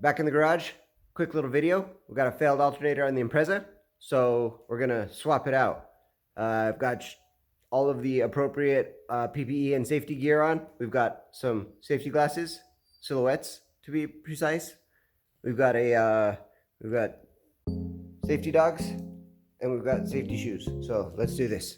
back in the garage. Quick little video. We got a failed alternator on the Impreza, so we're gonna swap it out. I've got all of the appropriate PPE and safety gear on. We've got some safety glasses, silhouettes to be precise. We've got safety dogs, and we've got safety shoes. So let's do this.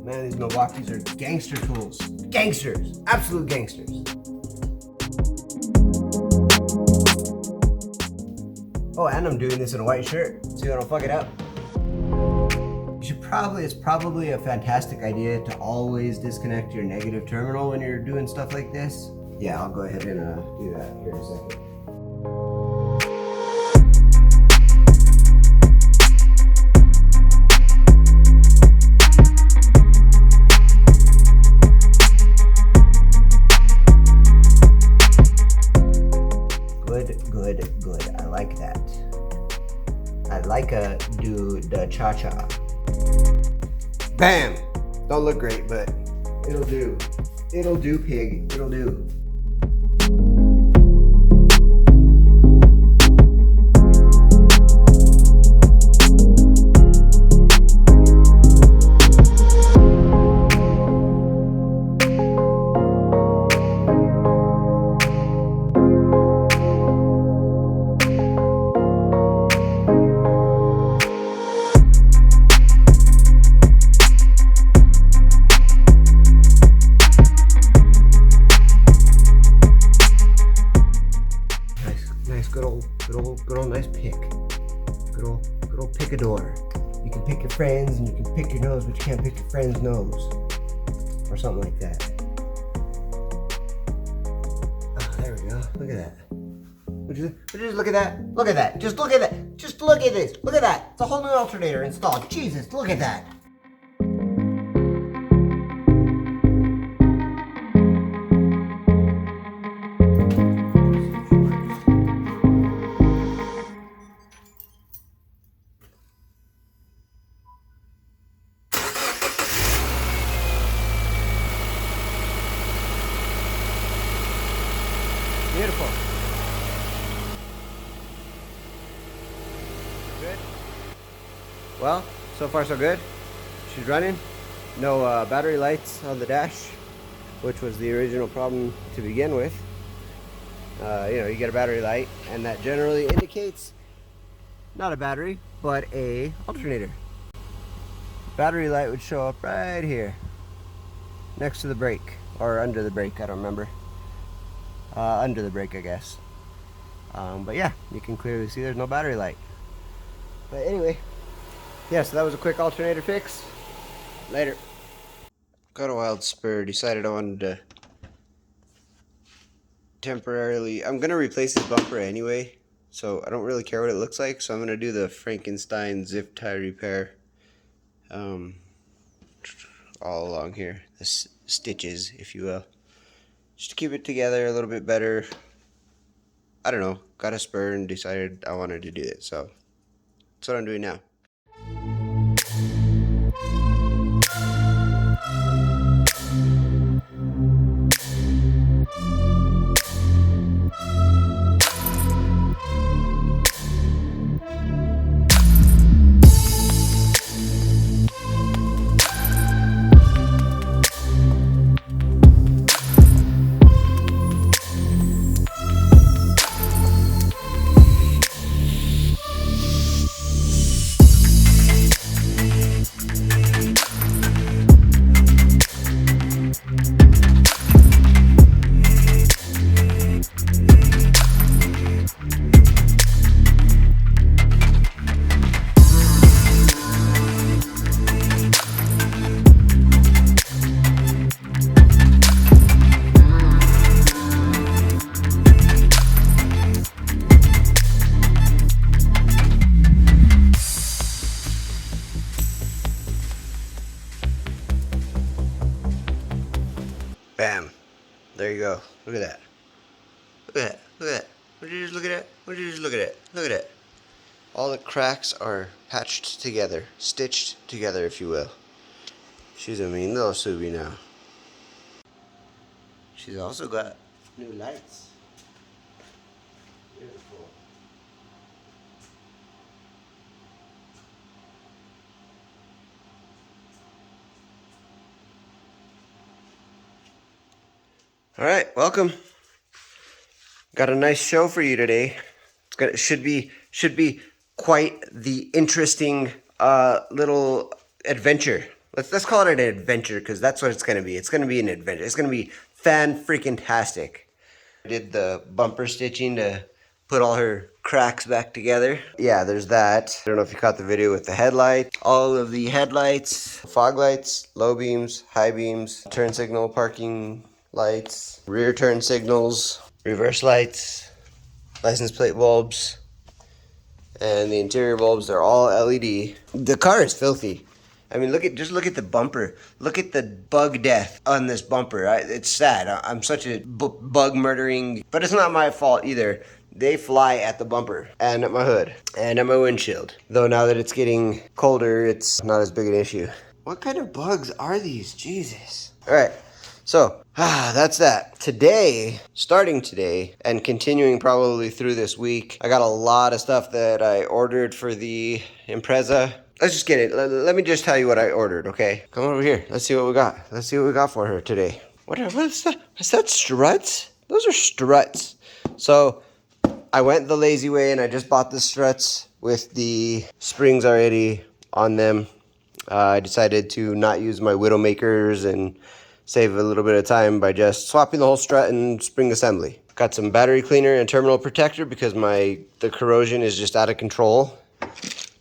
Man, these Milwaukees are gangster tools. Gangsters. Absolute gangsters. Oh, and I'm doing this in a white shirt, so you don't fuck it up. It's probably a fantastic idea to always disconnect your negative terminal when you're doing stuff like this. Yeah, I'll go ahead and do that here in a second. Good. I like that. I like do the cha-cha. Bam! Don't look great, but it'll do. It'll do, pig. It'll do. Good old nice pick. Good old picador. You can pick your friends and you can pick your nose, but you can't pick your friend's nose. Or something like that. Oh, there we go. Look at that. Would you just look at that? Look at that. Just look at that. Just look at this. Look at that. It's a whole new alternator installed. Jesus, look at that. Beautiful. Good. Well, so far so good. She's running. No battery lights on the dash, which was the original problem to begin with. You get a battery light, and that generally indicates not a battery, but a alternator. Battery light would show up right here, next to the brake, or under the brake. I don't remember. Under the brake, I guess. But yeah, you can clearly see there's no battery light. But anyway, yeah, so that was a quick alternator fix. Later. Got a wild spur. Decided I wanted to temporarily... I'm going to replace this bumper anyway, so I don't really care what it looks like. So I'm going to do the Frankenstein zip tie repair all along here. The stitches, if you will. Just to keep it together a little bit better. I don't know, got a spur and decided I wanted to do it, so that's what I'm doing now. Bam. There you go. Look at that. Look at that. Look at that. Would you just look at that? Would you just look at that? Look at that. All the cracks are patched together, stitched together, if you will. She's a mean little Subi now. She's also got new lights. Beautiful. All right, welcome. Got a nice show for you today. Should be quite the interesting little adventure. Let's call it an adventure because that's what it's gonna be. It's gonna be an adventure. It's gonna be fan-freaking-tastic. I did the bumper stitching to put all her cracks back together. Yeah, there's that. I don't know if you caught the video with the headlight. All of the headlights, fog lights, low beams, high beams, turn signal, parking lights, rear turn signals, reverse lights, license plate bulbs, and the interior bulbs are all LED. The car is filthy. I mean, just look at the bumper. Look at the bug death on this bumper. It's sad. I'm such a bug murdering, but it's not my fault either. They fly at the bumper and at my hood and at my windshield. Though now that it's getting colder, it's not as big an issue. What kind of bugs are these? Jesus. All right. So, that's that. Today, starting today, and continuing probably through this week, I got a lot of stuff that I ordered for the Impreza. Let's just get it. Let me just tell you what I ordered, okay? Come over here. Let's see what we got. Let's see what we got for her today. What is that? Is that struts? Those are struts. So, I went the lazy way and I just bought the struts with the springs already on them. I decided to not use my Widowmakers and save a little bit of time by just swapping the whole strut and spring assembly. Got some battery cleaner and terminal protector because the corrosion is just out of control.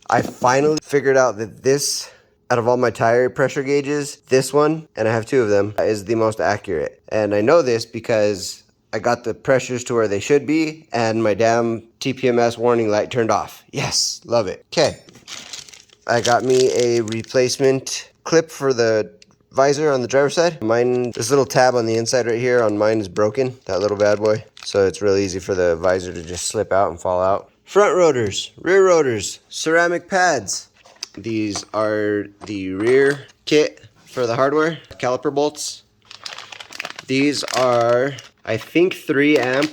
I finally figured out that this, out of all my tire pressure gauges, this one, and I have two of them, is the most accurate. And I know this because I got the pressures to where they should be and my damn TPMS warning light turned off. Yes, love it. Okay, I got me a replacement clip for the visor on the driver's side. This little tab on the inside right here on mine is broken, that little bad boy. So it's really easy for the visor to just slip out and fall out. Front rotors, rear rotors, ceramic pads. These are the rear kit for the hardware, caliper bolts. These are, I think, 3 amp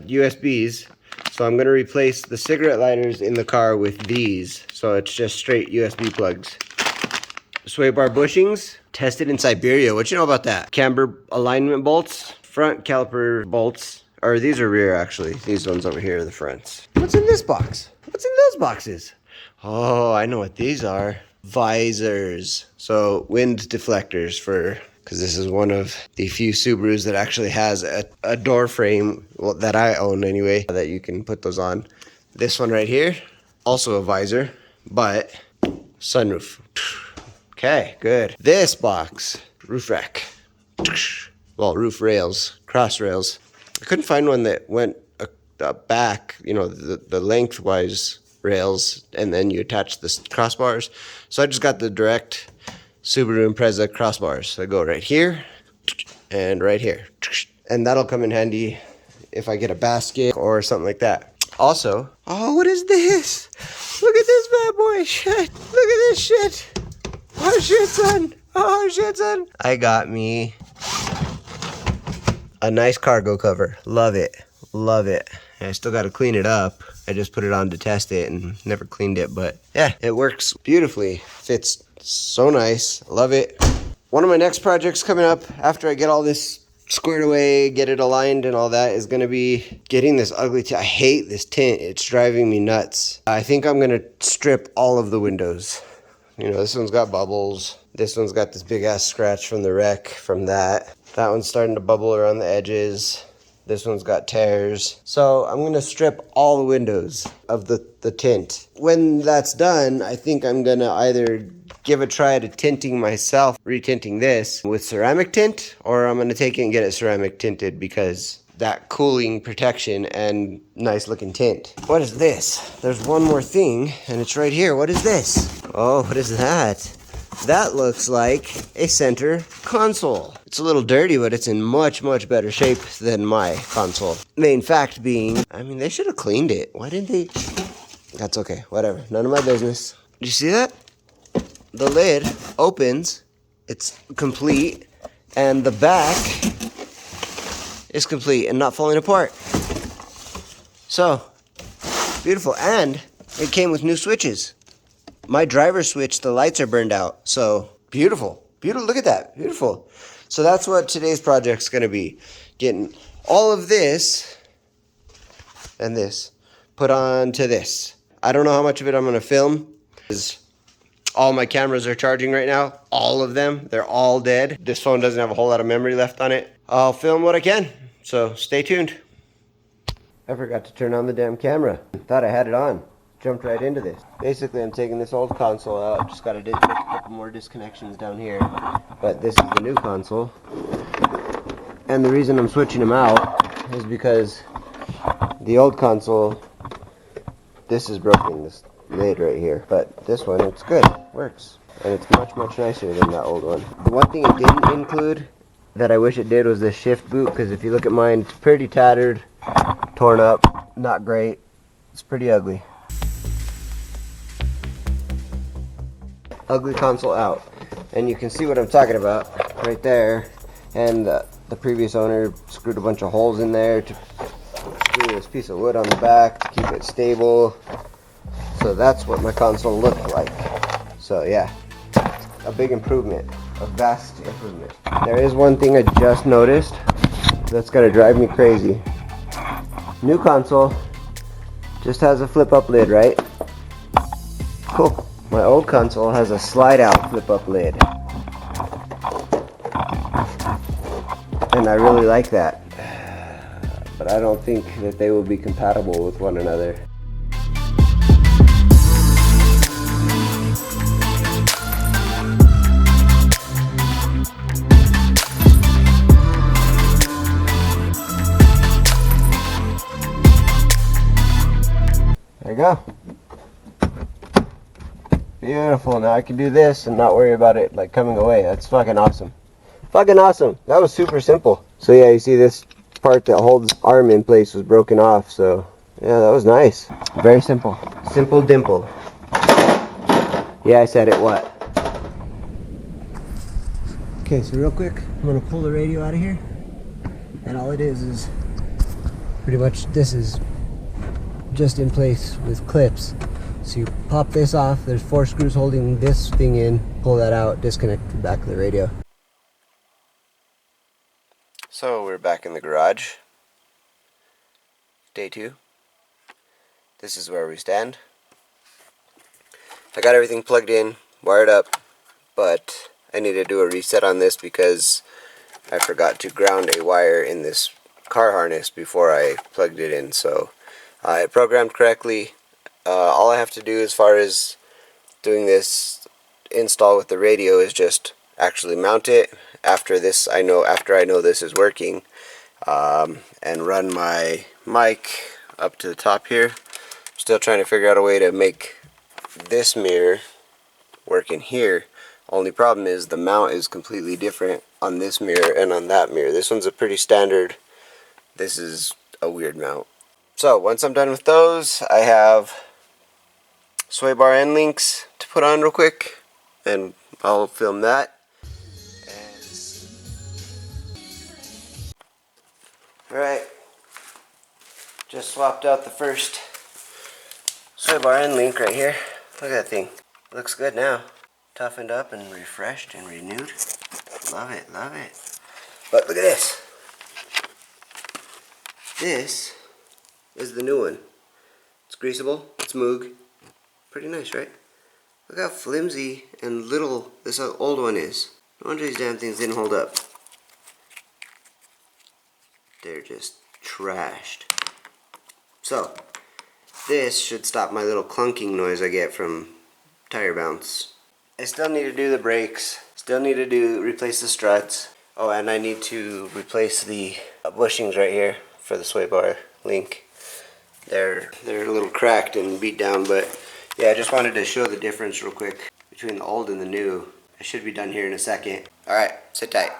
USBs. So I'm gonna replace the cigarette lighters in the car with these. So it's just straight USB plugs. Sway bar bushings, tested in Siberia. What you know about that? Camber alignment bolts, front caliper bolts, or these are rear actually. These ones over here are the fronts. What's in this box? What's in those boxes? Oh, I know what these are. Visors. So wind deflectors because this is one of the few Subarus that actually has a door frame, well, that I own anyway, that you can put those on. This one right here, also a visor, but sunroof. Okay, good. This box, roof rack. Well, roof rails, cross rails. I couldn't find one that went back, the lengthwise rails, and then you attach the crossbars. So I just got the direct Subaru Impreza crossbars. So I go right here and right here. And that'll come in handy if I get a basket or something like that. Also, oh, what is this? Look at this bad boy. Shit. Look at this shit. Oh shit, son. Oh shit, son. I got me a nice cargo cover. Love it. Love it. I still got to clean it up. I just put it on to test it and never cleaned it. But yeah, it works beautifully. Fits so nice. Love it. One of my next projects coming up after I get all this squared away, get it aligned and all that, is going to be getting this ugly tint. I hate this tint. It's driving me nuts. I think I'm going to strip all of the windows. This one's got bubbles. This one's got this big ass scratch from the wreck from that. That one's starting to bubble around the edges. This one's got tears. So I'm gonna strip all the windows of the tint. When that's done, I think I'm gonna either give a try to tinting myself, retinting this with ceramic tint, or I'm gonna take it and get it ceramic tinted because that cooling protection and nice looking tint. What is this? There's one more thing and it's right here. What is this? Oh, what is that? That looks like a center console. It's a little dirty, but it's in much, much better shape than my console. Main fact being, they should have cleaned it. Why didn't they? That's okay, whatever. None of my business. Did you see that? The lid opens, it's complete, and the back is complete and not falling apart. So, beautiful. And it came with new switches. My driver switch, the lights are burned out. So, beautiful. Beautiful, look at that, beautiful. So that's what today's project's gonna be. Getting all of this and this put onto this. I don't know how much of it I'm gonna film. All my cameras are charging right now. All of them, they're all dead. This phone doesn't have a whole lot of memory left on it. I'll film what I can, so stay tuned. I forgot to turn on the damn camera. Thought I had it on. Jumped right into this. Basically, I'm taking this old console out. Just got to make a couple more disconnections down here. But this is the new console. And the reason I'm switching them out is because the old console, this is broken, this lid right here. But this one, it's good. Works. And it's much, much nicer than that old one. The one thing it didn't include that I wish it did was the shift boot. Because if you look at mine, it's pretty tattered, torn up, not great. It's pretty ugly. Ugly console out, and you can see what I'm talking about right there. And the previous owner screwed a bunch of holes in there to screw this piece of wood on the back to keep it stable. So that's what my console looked like. So yeah, a big improvement, a vast improvement. There is one thing I just noticed that's gonna drive me crazy. New console just has a flip up lid, right? Cool. My old console has a slide out flip up lid. And I really like that. But I don't think that they will be compatible with one another. There you go. Beautiful. Now I can do this and not worry about it like coming away. That's fucking awesome. Fucking awesome. That was super simple. So yeah, you see this part that holds arm in place was broken off. So yeah, that was nice. Very simple. Simple dimple. Yeah, I said it. What? Okay, so real quick, I'm gonna pull the radio out of here. And all it is pretty much, this is just in place with clips. So you pop this off, there's 4 screws holding this thing in, pull that out, disconnect the back of the radio. So we're back in the garage. Day 2. This is where we stand. I got everything plugged in, wired up, but I need to do a reset on this because I forgot to ground a wire in this car harness before I plugged it in. So it programmed correctly. All I have to do as far as doing this install with the radio is just actually mount it after I know this is working, and run my mic up to the top here. Still trying to figure out a way to make this mirror work in here. Only problem is the mount is completely different on this mirror and on that mirror. This one's a pretty standard. This is a weird mount. So once I'm done with those, I have sway bar end links to put on real quick, and I'll film that. Alright, just swapped out the first sway bar end link right here. Look at that thing. Looks good now. Toughened up and refreshed and renewed. Love it, love it. But look at this. This is the new one. It's greasable, it's Moog. Pretty nice, right? Look how flimsy and little this old one is. No wonder these damn things didn't hold up. They're just trashed. So, this should stop my little clunking noise I get from tire bounce. I still need to do the brakes. Still need to replace the struts. Oh, and I need to replace the bushings right here for the sway bar link. They're a little cracked and beat down, but yeah, I just wanted to show the difference real quick between the old and the new. I should be done here in a second. Alright, sit tight.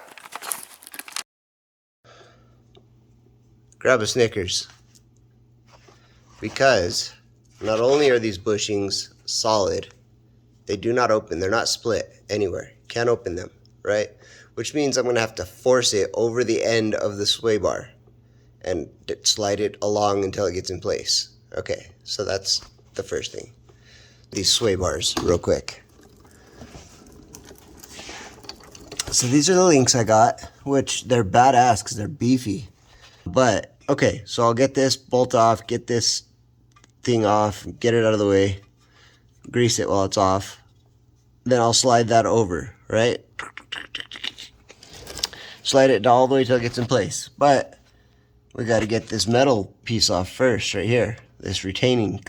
Grab a Snickers. Because not only are these bushings solid, they do not open. They're not split anywhere. Can't open them, right? Which means I'm going to have to force it over the end of the sway bar and slide it along until it gets in place. Okay, so that's the first thing. These sway bars, real quick. So these are the links I got, which they're badass because they're beefy. But, okay, so I'll get this bolt off, get this thing off, get it out of the way, grease it while it's off. Then I'll slide that over, right? Slide it all the way till it gets in place. But we got to get this metal piece off first, right here. This retaining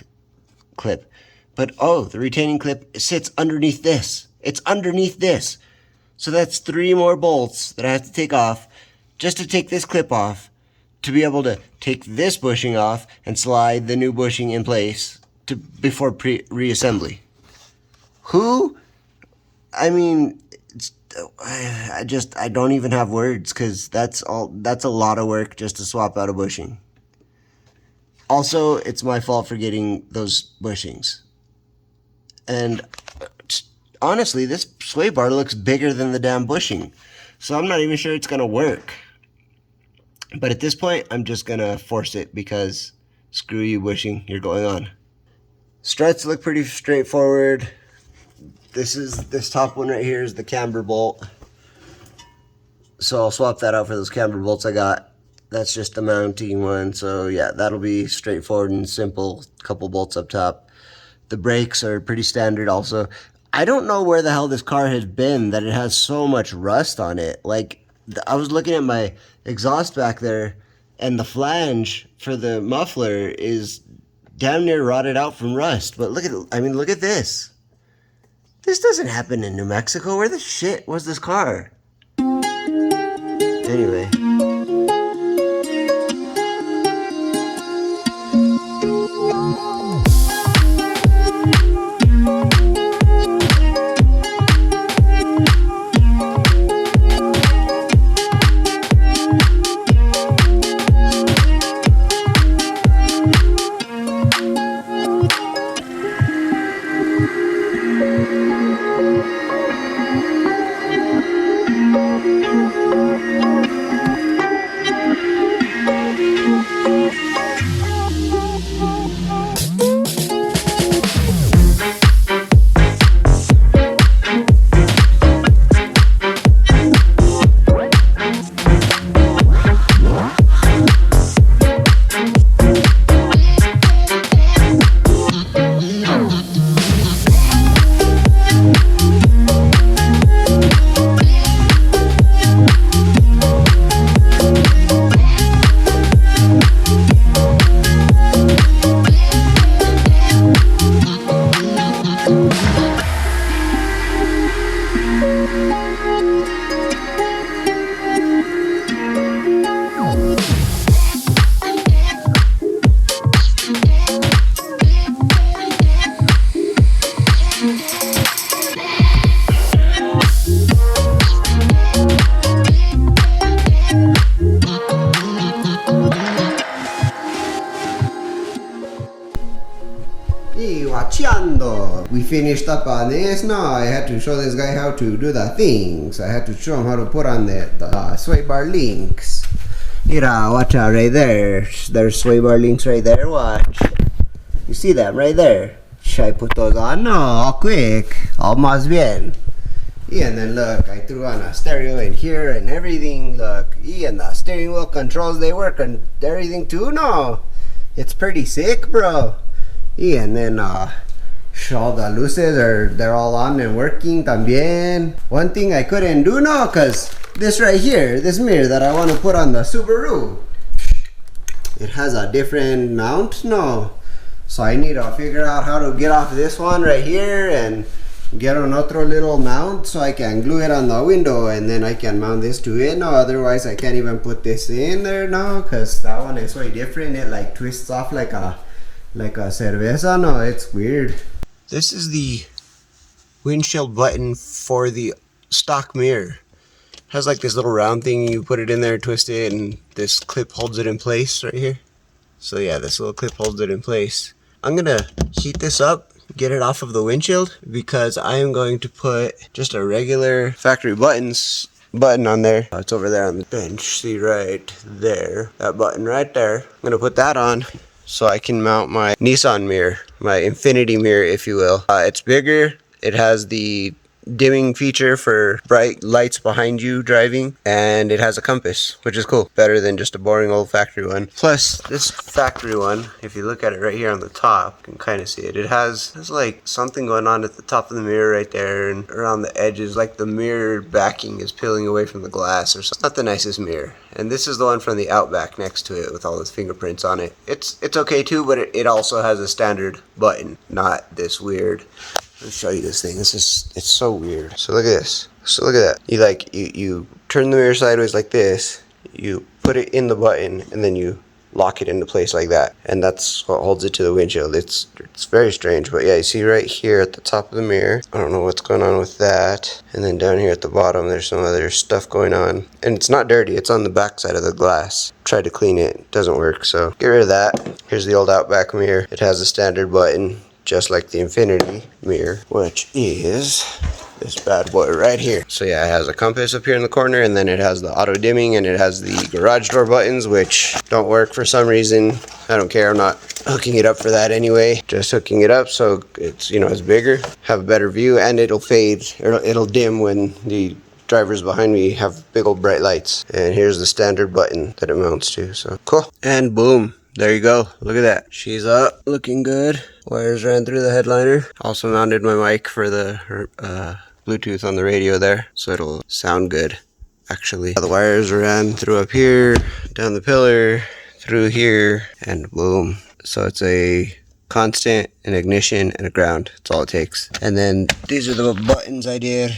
clip. But, oh, the retaining clip sits underneath this. It's underneath this. So that's 3 more bolts that I have to take off just to take this clip off to be able to take this bushing off and slide the new bushing in place before reassembly. Who? I mean, I don't even have words because that's a lot of work just to swap out a bushing. Also, it's my fault for getting those bushings. And honestly, this sway bar looks bigger than the damn bushing. So I'm not even sure it's going to work. But at this point, I'm just going to force it because screw you bushing, you're going on. Struts look pretty straightforward. This top one right here is the camber bolt. So I'll swap that out for those camber bolts I got. That's just the mounting one. So yeah, that'll be straightforward and simple. Couple bolts up top. The brakes are pretty standard also. I don't know where the hell this car has been that it has so much rust on it. Like, I was looking at my exhaust back there, and the flange for the muffler is damn near rotted out from rust. But look at this. This doesn't happen in New Mexico. Where the shit was this car? Anyway. We finished up on this. Now I had to show this guy how to do the things. I had to show him how to put on the sway bar links. Mira, watch out right there. There's sway bar links right there. Watch. You see them right there? Should I put those on? No, all quick. All más bien. And then look, I threw on a stereo in here and everything. Look, and the steering wheel controls, they work and everything too. No, it's pretty sick, bro. And then all the luces they're all on and working también. One thing I couldn't do now, cause this right here, this mirror that I want to put on the Subaru, it has a different mount. No, so I need to figure out how to get off this one right here and get another little mount so I can glue it on the window, and then I can mount this to it. No, otherwise I can't even put this in there now, cause that one is way different. It like twists off like a cerveza. No, it's weird. This is the windshield button for the stock mirror. It has like this little round thing, you put it in there, twist it, and this clip holds it in place right here. So yeah, this little clip holds it in place. I'm gonna heat this up, get it off of the windshield, because I am going to put just a regular factory button on there. It's over there on the bench. See right there, that button right there. I'm gonna put that on so I can mount my Nissan mirror, my infinity mirror, if you will. It's bigger. It has the dimming feature for bright lights behind you driving, and it has a compass, which is cool. Better than just a boring old factory one. Plus, this factory one, if you look at it right here on the top, you can kind of see it. It has like something going on at the top of the mirror right there, and around the edges, like the mirror backing is peeling away from the glass or something. It's not the nicest mirror. And this is the one from the Outback next to it with all those fingerprints on it. It's okay too, but it also has a standard button, not this weird. Let me show you this thing. It's so weird. So look at this. So look at that. You turn the mirror sideways like this. You put it in the button, and then you lock it into place like that. And that's what holds it to the windshield. It's very strange, but yeah, you see right here at the top of the mirror. I don't know what's going on with that. And then down here at the bottom, there's some other stuff going on. And it's not dirty. It's on the back side of the glass. Tried to clean it. It doesn't work. So get rid of that. Here's the old Outback mirror. It has a standard button, just like the infinity mirror, which is this bad boy right here. So yeah, it has a compass up here in the corner, and then it has the auto dimming, and it has the garage door buttons, which don't work for some reason. I don't care. I'm not hooking it up for that anyway. Just hooking it up so it's, you know, it's bigger, have a better view, and it'll fade, or it'll dim when the drivers behind me have big old bright lights. And here's the standard button that it mounts to. So cool. And boom. There you go. Look at that. She's up, looking good. Wires ran through the headliner. Also mounted my mic for the Bluetooth on the radio there, so it'll sound good, actually. The wires ran through up here, down the pillar, through here, and boom. So it's a constant, an ignition, and a ground. That's all it takes. And then these are the buttons I did.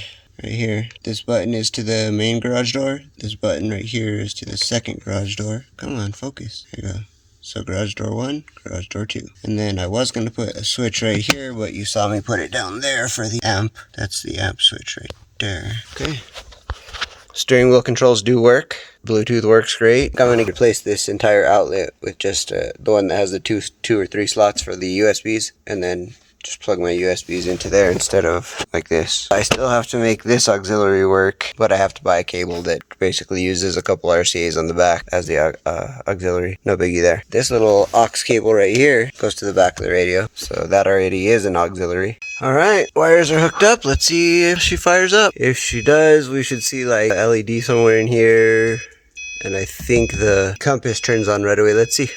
Right here. This button is to the main garage door. This button right here is to the second garage door. Come on, focus. There you go. So garage door 1, garage door 2. And then I was going to put a switch right here, but you saw me put it down there for the amp. That's the amp switch right there. Okay. Steering wheel controls do work. Bluetooth works great. I'm going to replace this entire outlet with just the one that has the two or three slots for the USBs, and then just plug my USBs into there instead of like this. I still have to make this auxiliary work, but I have to buy a cable that basically uses a couple RCAs on the back as the auxiliary. No biggie there. This little aux cable right here goes to the back of the radio, so that already is an auxiliary. Alright, wires are hooked up. Let's see if she fires up. If she does, we should see like a LED somewhere in here, and I think the compass turns on right away. Let's see.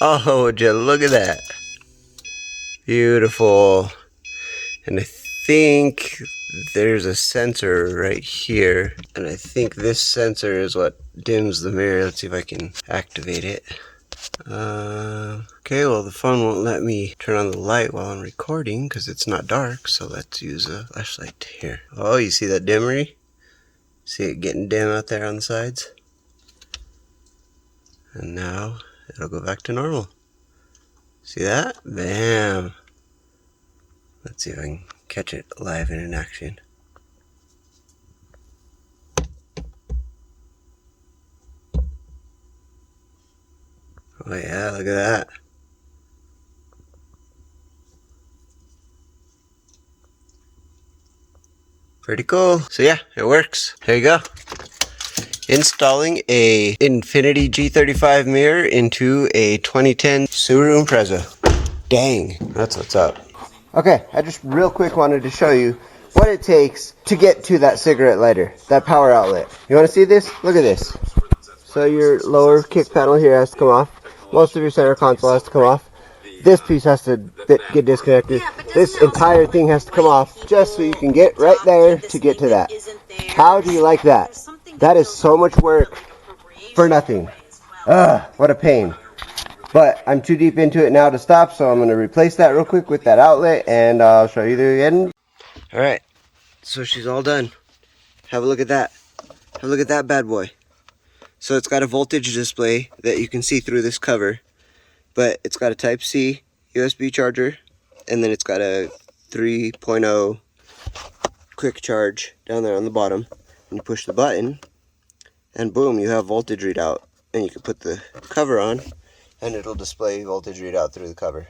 Oh, look at that. Beautiful. And I think there's a sensor right here, and I think this sensor is what dims the mirror. Let's see if I can activate it. Okay, well the phone won't let me turn on the light while I'm recording because it's not dark, so let's use a flashlight here. Oh, you see that dimmery? See it getting dim out there on the sides? And now it'll go back to normal. See that? Bam! Let's see if I can catch it live and in action. Oh yeah, look at that. Pretty cool. So yeah, it works. There you go. Installing a Infinity G35 mirror into a 2010 Subaru Impreza. Dang, that's what's up. Okay, I just real quick wanted to show you what it takes to get to that cigarette lighter, that power outlet. You want to see this? Look at this. So your lower kick panel here has to come off. Most of your center console has to come off. This piece has to get disconnected. This entire thing has to come off just so you can get right there to get to that. How do you like that? That is so much work for nothing. Ugh, what a pain. But I'm too deep into it now to stop, so I'm going to replace that real quick with that outlet, and I'll show you the end. Alright, so she's all done. Have a look at that. Have a look at that bad boy. So it's got a voltage display that you can see through this cover, but it's got a Type-C USB charger, and then it's got a 3.0 quick charge down there on the bottom. And you push the button, and boom, you have voltage readout. And you can put the cover on, and it'll display voltage readout through the cover.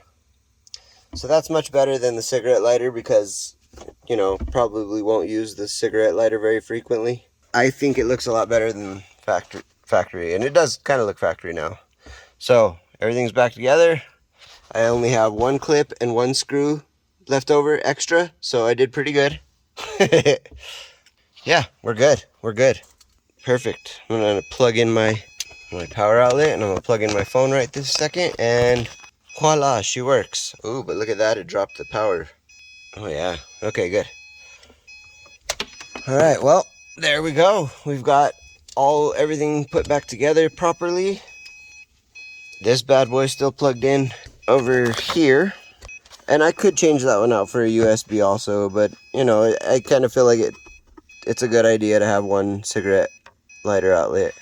So that's much better than the cigarette lighter because, you know, probably won't use the cigarette lighter very frequently. I think it looks a lot better than factory, and it does kind of look factory now. So everything's back together. I only have one clip and one screw left over extra, so I did pretty good. Yeah, we're good. We're good. Perfect. I'm gonna plug in my power outlet, and I'm gonna plug in my phone right this second, and voila, she works. Ooh, but look at that, it dropped the power. Oh yeah, okay, good. All right, well, there we go. We've got everything put back together properly. This bad boy still plugged in over here. And I could change that one out for a USB also, but you know, I kind of feel like it's a good idea to have one cigarette lighter outlet.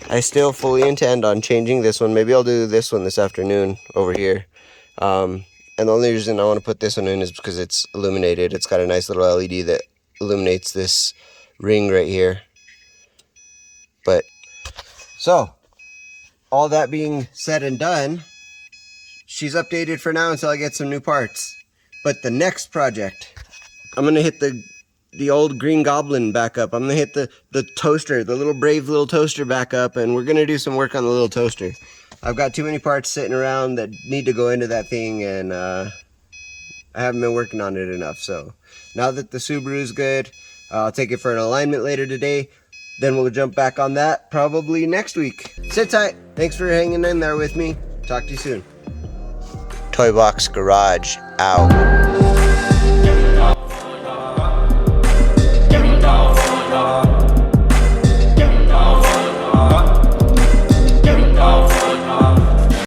I still fully intend on changing this one. Maybe I'll do this one this afternoon over here. And the only reason I want to put this one in is because it's illuminated. It's got a nice little LED that illuminates this ring right here. But, so, all that being said and done, she's updated for now until I get some new parts. But the next project, I'm going to hit the old Green Goblin back up. I'm going to hit the toaster, the little brave little toaster back up, and we're going to do some work on the little toaster. I've got too many parts sitting around that need to go into that thing, and I haven't been working on it enough. So now that the Subaru's good, I'll take it for an alignment later today. Then we'll jump back on that probably next week. Sit tight. Thanks for hanging in there with me. Talk to you soon. TOY-bBOX Garage out.